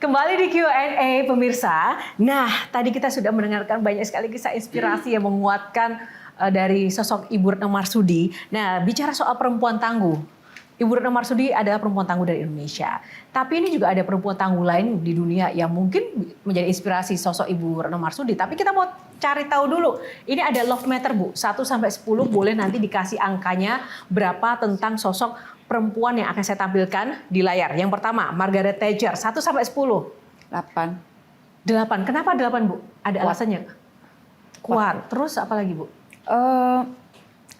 Kembali di Q&A pemirsa. Nah, tadi kita sudah mendengarkan banyak sekali kisah inspirasi yang menguatkan dari sosok Ibu Retno Marsudi. Nah, bicara soal perempuan tangguh, Ibu Retno Marsudi adalah perempuan tangguh dari Indonesia. Tapi ini juga ada perempuan tangguh lain di dunia yang mungkin menjadi inspirasi sosok Ibu Retno Marsudi. Tapi kita mau cari tahu dulu. Ini ada love meter, Bu. 1 sampai 10 boleh nanti dikasih angkanya berapa tentang sosok perempuan yang akan saya tampilkan di layar. Yang pertama, Margaret Thatcher, 1 sampai 10. 8. 8. Kenapa 8, Bu? Ada alasannya? Kuat. Terus apa lagi, Bu?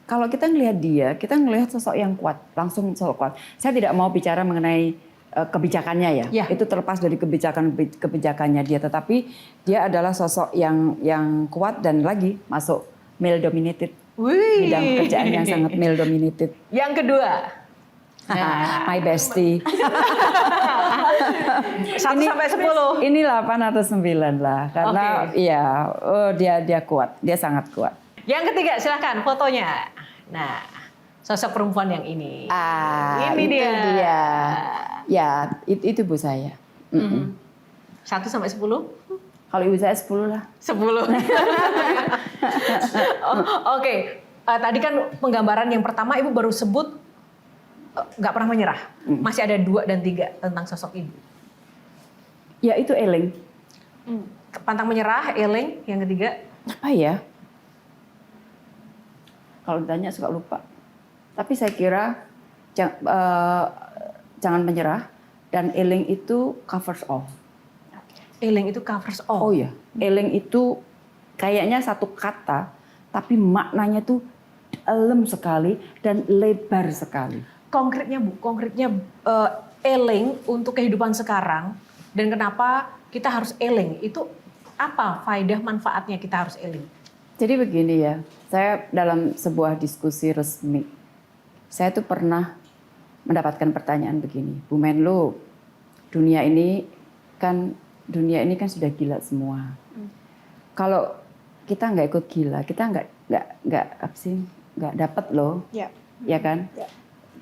Kalau kita ngelihat dia, kita ngelihat sosok yang kuat, langsung sosok kuat. Saya tidak mau bicara mengenai kebijakannya ya. Itu terlepas dari kebijakannya dia, tetapi dia adalah sosok yang kuat dan lagi masuk male dominated. Bidang pekerjaan yang sangat male dominated. Yang kedua, my bestie. 1 sampai 10. Ini 8 atau 9 lah, karena dia kuat, dia sangat kuat. Yang ketiga, silahkan fotonya. Nah, sosok perempuan yang ini. Ini itu dia. Ya, itu ibu saya. 1 sampai 10? Kalau ibu saya 10 lah. 10. Oke. Tadi kan penggambaran yang pertama ibu baru sebut nggak pernah menyerah. Masih ada 2 dan 3 tentang sosok ibu. Ya, itu Eleng. Pantang menyerah, Eleng, yang ketiga. Apa ya? Kalau ditanya suka lupa. Tapi saya kira jangan menyerah, dan Eleng itu covers all. Eleng itu covers all. Oh ya, Eleng itu kayaknya satu kata, tapi maknanya tuh dalam sekali dan lebar sekali. Konkretnya, Bu, Eleng untuk kehidupan sekarang dan kenapa kita harus Eleng, itu apa faedah manfaatnya kita harus Eleng? Jadi begini ya, saya dalam sebuah diskusi resmi, saya tuh pernah mendapatkan pertanyaan begini, Bu Menlu, dunia ini kan sudah gila semua. Kalau kita nggak ikut gila, kita nggak dapat loh, ya kan?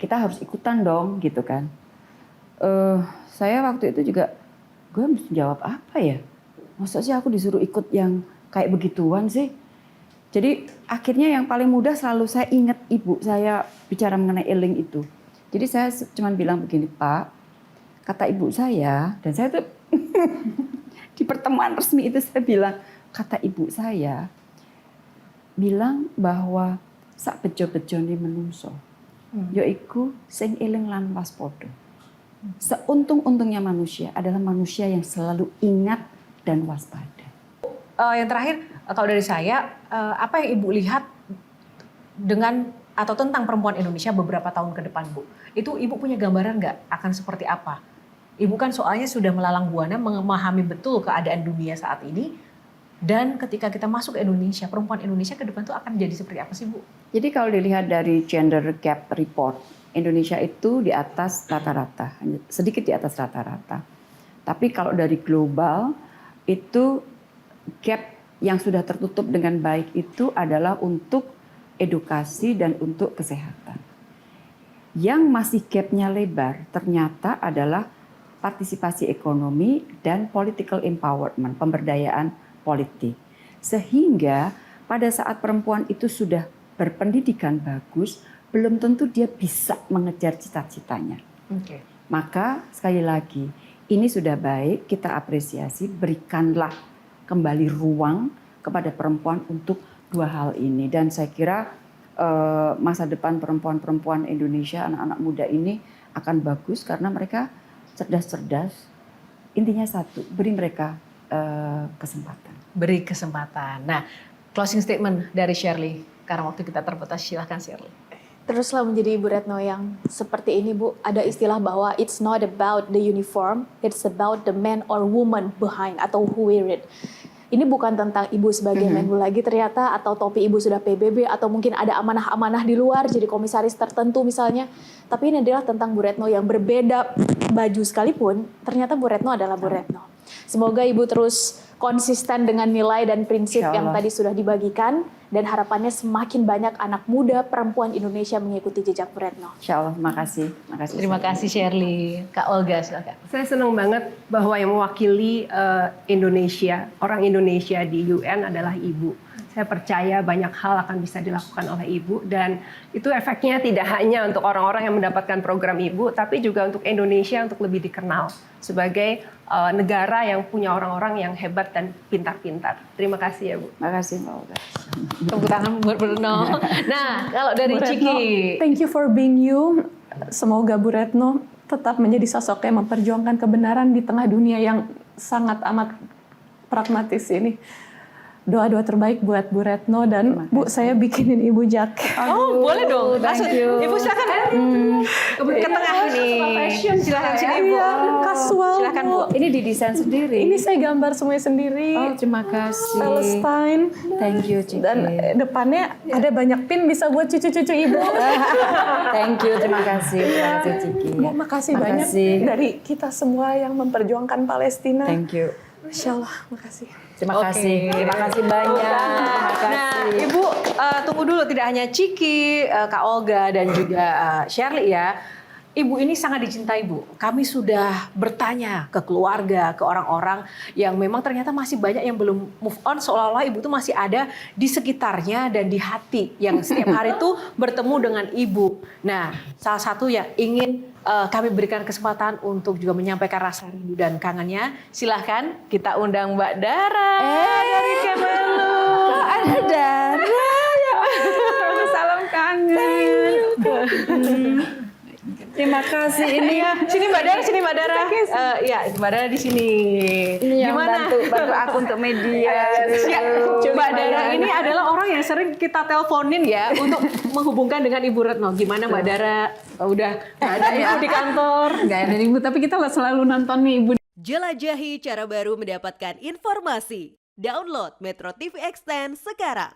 Kita harus ikutan dong, gitu kan? Saya waktu itu juga, gue mesti jawab apa ya? Masa sih aku disuruh ikut yang kayak begituan sih? Jadi akhirnya yang paling mudah selalu saya ingat ibu saya bicara mengenai Eleng itu. Jadi saya cuma bilang begini, Pak, kata ibu saya, dan saya tuh di pertemuan resmi itu saya bilang, kata ibu saya bilang bahwa sak bejo-bejone menungso, yaiku sing eling lan waspada. Seuntung-untungnya manusia adalah manusia yang selalu ingat dan waspada. Yang terakhir, kalau dari saya, apa yang Ibu lihat dengan atau tentang perempuan Indonesia beberapa tahun ke depan, Bu? Itu Ibu punya gambaran nggak akan seperti apa? Ibu kan soalnya sudah melalang buana memahami betul keadaan dunia saat ini. Dan ketika kita masuk ke Indonesia, perempuan Indonesia ke depan itu akan jadi seperti apa sih, Bu? Jadi kalau dilihat dari gender gap report, Indonesia itu di atas rata-rata, sedikit di atas rata-rata. Tapi kalau dari global, itu gap yang sudah tertutup dengan baik itu adalah untuk edukasi dan untuk kesehatan. Yang masih gapnya lebar ternyata adalah partisipasi ekonomi dan political empowerment, pemberdayaan politik. Sehingga pada saat perempuan itu sudah berpendidikan bagus, belum tentu dia bisa mengejar cita-citanya. Maka sekali lagi, ini sudah baik, kita apresiasi, berikanlah kembali ruang kepada perempuan untuk 2 hal ini. Dan saya kira masa depan perempuan-perempuan Indonesia, anak-anak muda ini akan bagus karena mereka cerdas-cerdas. Intinya satu, beri mereka kesempatan. Beri kesempatan. Nah, closing statement dari Shirley. Karena waktu kita terbatas, silahkan Shirley. Teruslah menjadi Ibu Retno yang seperti ini, Bu. Ada istilah bahwa it's not about the uniform, it's about the man or woman behind atau who wear it. Ini bukan tentang Ibu sebagai Menlu lagi ternyata, atau topi Ibu sudah PBB, atau mungkin ada amanah-amanah di luar jadi komisaris tertentu misalnya. Tapi ini adalah tentang Bu Retno yang berbeda baju sekalipun, ternyata Bu Retno adalah Bu Retno. Semoga Ibu terus konsisten dengan nilai dan prinsip yang tadi sudah dibagikan. dan harapannya semakin banyak anak muda perempuan Indonesia mengikuti jejak Bu Retno. Insya Allah, makasih. Makasih. Terima kasih Shirley. Kak Olga silakan. Saya senang banget bahwa yang mewakili Indonesia, orang Indonesia di UN adalah Ibu. Saya percaya banyak hal akan bisa dilakukan oleh Ibu dan itu efeknya tidak hanya untuk orang-orang yang mendapatkan program Ibu, tapi juga untuk Indonesia untuk lebih dikenal sebagai negara yang punya orang-orang yang hebat dan pintar-pintar. Terima kasih ya Bu. Makasih Mbak Olga. Tepuk tangan buat Bu Retno. Nah, kalau dari Bu Retno, Ciki. thank you for being you. Semoga Bu Retno tetap menjadi sosok yang memperjuangkan kebenaran di tengah dunia yang sangat amat pragmatis ini. Doa-doa terbaik buat Bu Retno dan Bu, saya bikinin Ibu jaket. Oh, boleh dong. Langsung. Ibu silakan. Ke tengah ini. Silakan sini Ibu. Iya, kasual. Silakan Bu. Ini didesain sendiri. Ini saya gambar semuanya sendiri. Oh, terima kasih. Palestine. Thank you, Ciki. Dan depannya ada banyak pin bisa buat cucu-cucu Ibu. Thank you, terima kasih. Terima kasih, Ciki. Bu, makasih banyak dari kita semua yang memperjuangkan Palestina. Thank you. Masya Allah, makasih. Terima kasih. Terima kasih banyak. Terima kasih. Nah, Ibu tunggu dulu, tidak hanya Ciki, Kak Olga dan juga Shirley ya. Ibu ini sangat dicintai Bu. Kami sudah bertanya ke keluarga, ke orang-orang yang memang ternyata masih banyak yang belum move on, seolah-olah Ibu tuh masih ada di sekitarnya dan di hati yang setiap hari tuh bertemu dengan Ibu. Nah, salah satu yang ingin kami berikan kesempatan untuk juga menyampaikan rasa rindu dan kangennya. Silahkan kita undang Mbak Dara dari Kemelu. Ada Dara ya. Salam kangen. Terima kasih. Ini Sini Mbak Dara, sini Mbak Dara. Ya, Mbak Dara di sini. yang Gimana? bantu aku untuk media. Ya, Mbak Dara ini adalah orang yang sering kita teleponin ya untuk menghubungkan dengan Ibu Retno. Gimana Mbak Dara? Udah nggak ada Ibu di kantor. Nggak ada Ibu, tapi kita selalu nonton nih Ibu. Jelajahi cara baru mendapatkan informasi. Download Metro TV Extend sekarang.